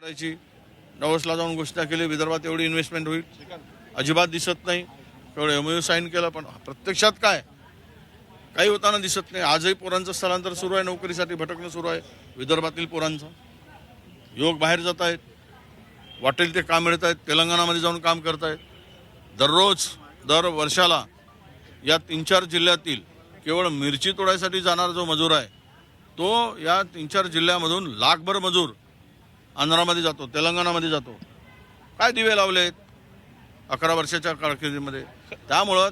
करायची नवसला जाऊन घोषणा केली विदर्भात एवढी इन्व्हेस्टमेंट होईल, अजिबात दिसत नाही. एवढं एमओयू साईन केलं पण प्रत्यक्षात काय काही होताना दिसत नाही. आजही पोरांचं स्थलांतर सुरू आहे, नोकरीसाठी भटकणं सुरू आहे विदर्भातील पोरांचं. युवक बाहेर जात आहेत, वाटेल ते काम मिळत आहेत, तेलंगणामध्ये जाऊन काम करत आहेत. दर वर्षाला या 3-4 जिल्ह्यातील केवळ मिरची तोडायसाठी जाणारा जो मजूर आहे तो या 3-4 जिल्ह्यामधून लाखभर मजूर आंध्रामध्ये जातो, तेलंगणामध्ये जातो. काय दिवे लावलेत 11 वर्षाच्या कारकिर्दीमध्ये. त्यामुळं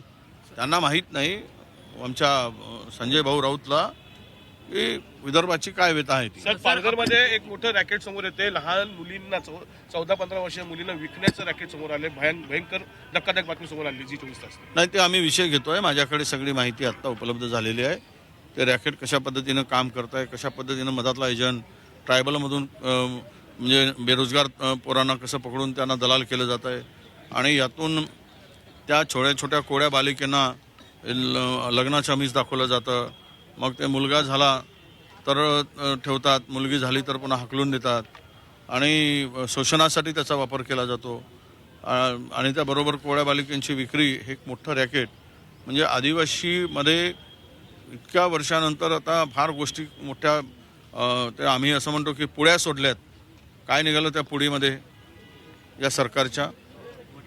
त्यांना माहीत नाही आमच्या संजय भाऊ राऊतला की विदर्भाची काय व्यथा आहे ती. सर, पालघरमध्ये एक मोठं रॅकेट समोर येते. लहान मुलींना 14-15 वर्षीय मुलींना विकण्याचं रॅकेट समोर आले. भयंकर धक्कादायक बातमी समोर आली जी 24 तास. नाही, ते आम्ही विषय घेतोय. माझ्याकडे सगळी माहिती आत्ता उपलब्ध झालेली आहे. ते रॅकेट कशा पद्धतीनं काम करत आहे, कशा पद्धतीनं मधातला एजंट ट्रायबलमधून म्हणजे बेरोजगार पोरांना कसं पकडून त्यांना दलाल केलं जात आहे आणि यातून त्या छोट्या कोड्या बालिकेंना लग्नाचं आमिष दाखवलं जातं. मग ते मुलगा झाला तर ठेवतात, मुलगी झाली तर पुन्हा हाकलून देतात आणि शोषणासाठी त्याचा वापर केला जातो. आणि त्याबरोबर कोड्या बालिकेंची विक्री हे एक मोठं रॅकेट. म्हणजे आदिवासीमध्ये इतक्या वर्षानंतर आता फार गोष्टी मोठ्या ते आम्ही असं म्हणतो की पुड्या सोडल्यात. काय निघालं त्या पुडीमध्ये या सरकारच्या.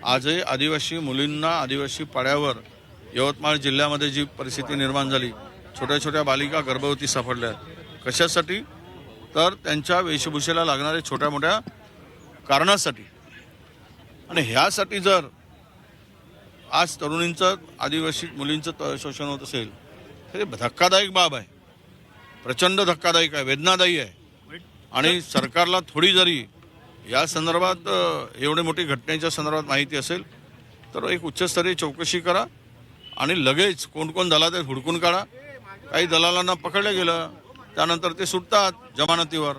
आजही आदिवासी मुलींना आदिवासी पाड्यावर यवतमाळ जिल्ह्यामध्ये जी परिस्थिती निर्माण झाली, छोट्या बालिका गर्भवती सापडल्या. कशासाठी? तर त्यांच्या वेशभूषेला लागणाऱ्या छोट्या मोठ्या कारणासाठी. आणि ह्यासाठी जर आज तरुणींचं आदिवासी मुलींचं शोषण होत असेल तर हे धक्कादायक बाब आहे, प्रचंड धक्कादायक आहे, वेदनादायी आहे. आणि सरकारला थोडी जरी या संदर्भात एवढी मोठी घटनेच्या संदर्भात माहिती असेल तर एक उच्चस्तरीय चौकशी करा आणि लगेच कोण दलाल आहेत हुडकून काढा. काही दलालांना पकडलं गेलं त्यानंतर ते सुटतात जमानतीवर.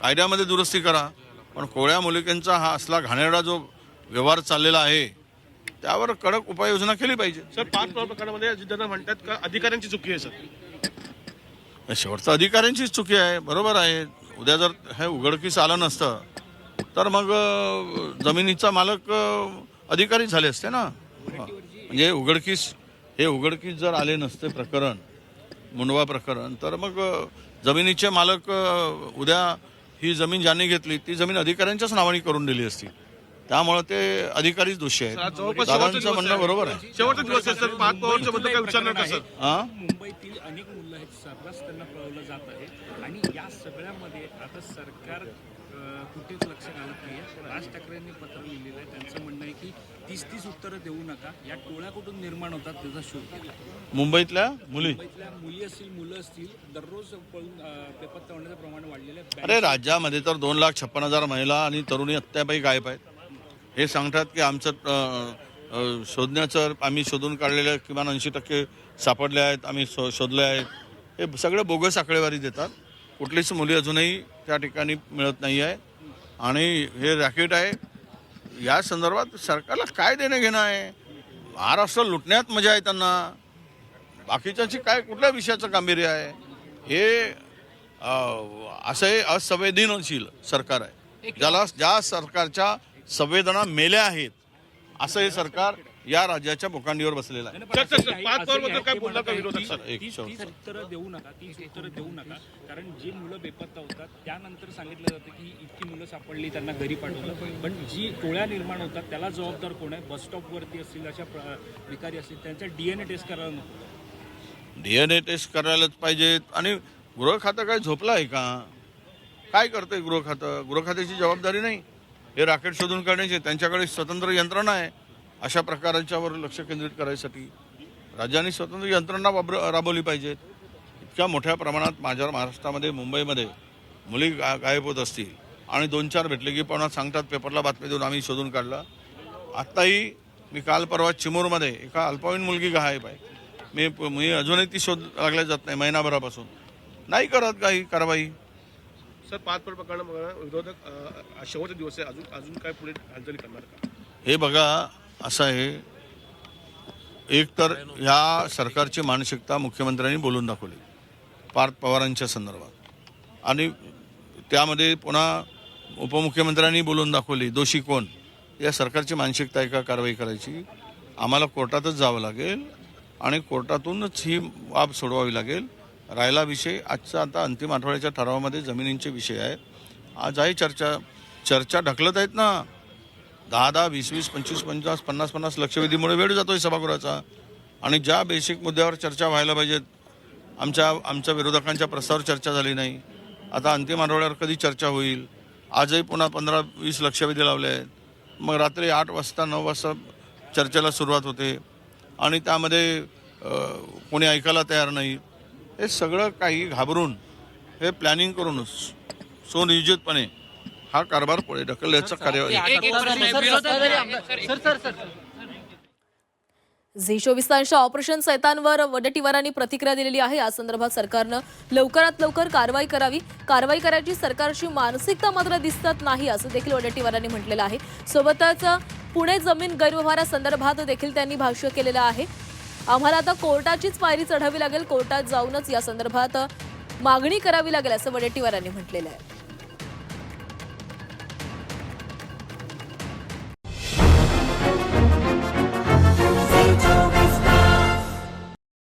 कायद्यामध्ये दुरुस्ती करा. पण कोळ्या मुलिकेंचा हा असला घाणेरडा जो व्यवहार चाललेला आहे त्यावर कडक उपाययोजना केली पाहिजे. सर, 5 प्रकरणामध्ये अजितदादा म्हणतात का अधिकाऱ्यांची चुकी आहे सर? शेवटचं अधिकाऱ्यांचीच चुकी आहे. बरोबर आहे. उद्या जर हे उघडकीस आलं नसतं तर मग जमिनीचा मालक अधिकारी झाले असते ना. म्हणजे उघडकीस जर आले नसते प्रकरण, मुंडवा प्रकरण, तर मग जमिनीचे मालक उद्या ही जमीन ज्यांनी घेतली ती जमीन अधिकाऱ्यांच्याच नावाने करून दिली असती. त्यामुळे ते अधिकारीच दोषी आहेत. दादांचं म्हणणं बरोबर आहे. शेवटचा दिवस आहे सर, 5 पॉवरच्या बद्दल काय विचारणार का सर? मुंबईतील अनेक मुलं आहेत, सर्रास त्यांना पळवलं जात आहे आणि या सगळ्यामध्ये आता सरकार कुठेच लक्ष घालत नाहीये. राज ठाकरेंनी पत्र लिहिलेलं आहे. त्यांचं म्हणणं आहे की 30 उत्तरं देऊ नका, या टोळ्या कुठून निर्माण होतात त्याचा शोध घ्या. मुंबईतल्या मुली असतील, मुलं असतील, दररोज पळून बेपत्ता होण्याचं प्रमाण वाढलेलं आहे. अरे राज्यामध्ये तर 2,56,000 महिला आणि तरुणी अत्यापायी गायब आहेत. हे सांगतात की आमचं शोधण्याचं आम्ही शोधून काढलेल्या किमान 80% सापडले आहेत, आम्ही शोधले आहेत. हे सगळे बोगस आकडेवारी देतात. कुठलीच मुली अजूनही त्या ठिकाणी मिळत नाही आहे. आणि हे रॅकेट आहे. या संदर्भात सरकारला काय देणं घेणं आहे? महाराष्ट्र लुटण्यात मजा आहे त्यांना. बाकीच्याची काय कुठल्या विषयाचं गांभीर्य आहे? हे असे असंवेदनशील सरकार आहे. ज्या सरकारच्या संवेदना मेल्या आहेत असं हे सरकार या राज्याच्या बोकांडीवर बसलेलं आहे. 5 पॉवरबद्दल काय बोलला का विरोधक सर? 30 उत्तरं देऊ नका, कारण जी मुलं बेपत्ता होतात त्यानंतर सांगितलं जातं की इतकी मुलं सापडली, त्यांना घरी पाठवलं. पण जी टोळ्या निर्माण होतात त्याला जबाबदार कोण आहे? बस स्टॉपवरती असतील अशा भिकारी असतील त्यांचा DNA टेस्ट करायला नको? DNA टेस्ट करायलाच पाहिजेत. आणि गृह खातं काय झोपलं आहे का? काय करतंय गृह खातं? गृह खात्याची जबाबदारी नाही हे रॅकेट शोधून काढण्याची. त्यांच्याकडे स्वतंत्र यंत्रणा आहे अशा प्रकारांच्यावर लक्ष केंद्रित करायसाठी. राज्यांनी स्वतंत्र यंत्रणा राबवली पाहिजेत. इतक्या मोठ्या प्रमाणात माझ्या महाराष्ट्रामध्ये मुंबईमध्ये मुली गायब होत असतील आणि 2-4 भेटले की पुन्हा सांगतात पेपरला बातमी देऊन आम्ही शोधून काढला. आत्ताही मी काल परवा चिमूरमध्ये एका अल्पवयीन मुलगी गायब आहे. मी अजूनही ती शोध लागल्या जात नाही. महिनाभरापासून नाही करत काही कारवाई. सर, 5 प्रकरण विरोधक शेवटचा दिवस आहे, अजून काय पुढे हालचाली करणार का? हे बघा असं आहे, एक तर ह्या सरकारची मानसिकता मुख्यमंत्र्यांनी बोलून दाखवली पार्थ पवारांच्या संदर्भात. आणि त्यामध्ये पुन्हा उपमुख्यमंत्र्यांनी बोलून दाखवली, दोषी कोण? या सरकारची मानसिकता आहे का कारवाई करायची? आम्हाला कोर्टातच जावं लागेल आणि कोर्टातूनच ही बाब सोडवावी लागेल. राहिला विषय आजचा आता अंतिम आठवड्याच्या ठरावामध्ये जमिनींचे विषय आहेत. आज आहे चर्चा ढकलत आहेत ना. 10, 20, 25, 50 लक्षवेधीमुळे वेळ जातोय सभागृहाचा. आणि ज्या बेसिक मुद्द्यावर चर्चा व्हायला पाहिजेत, आमच्या विरोधकांच्या प्रस्तावावर चर्चा झाली नाही. आता अंतिम आठवड्यावर कधी चर्चा होईल? आजही पुन्हा 15-20 लक्षवेधी लावले आहेत. मग रात्री 8 वाजता 9 वाजता चर्चेला सुरुवात होते आणि त्यामध्ये कोणी ऐकायला तयार नाही. हे सगळं काही घाबरून, हे प्लॅनिंग करूनच सुनियोजितपणे हा कारभार पुढे ढकलण्याचा कार्यवाही. झी 24 तासांच्या ऑपरेशन सैतानवर वडेट्टीवारांनी प्रतिक्रिया दिलेली आहे. या संदर्भात सरकारनं लवकरात लवकर कारवाई करावी. कारवाई करायची सरकारची मानसिकता मात्र दिसत नाही असं देखील वडेट्टीवारांनी म्हटलेलं आहे. सोबतच पुणे जमीन गैरव्यवहारासंदर्भात देखील त्यांनी भाष्य केलेलं आहे. आम्हाला आता कोर्टाचीच पायरी चढावी लागेल, कोर्टात जाऊनच या संदर्भात मागणी करावी लागेल असं वडेट्टीवारांनी म्हटलेलं आहे.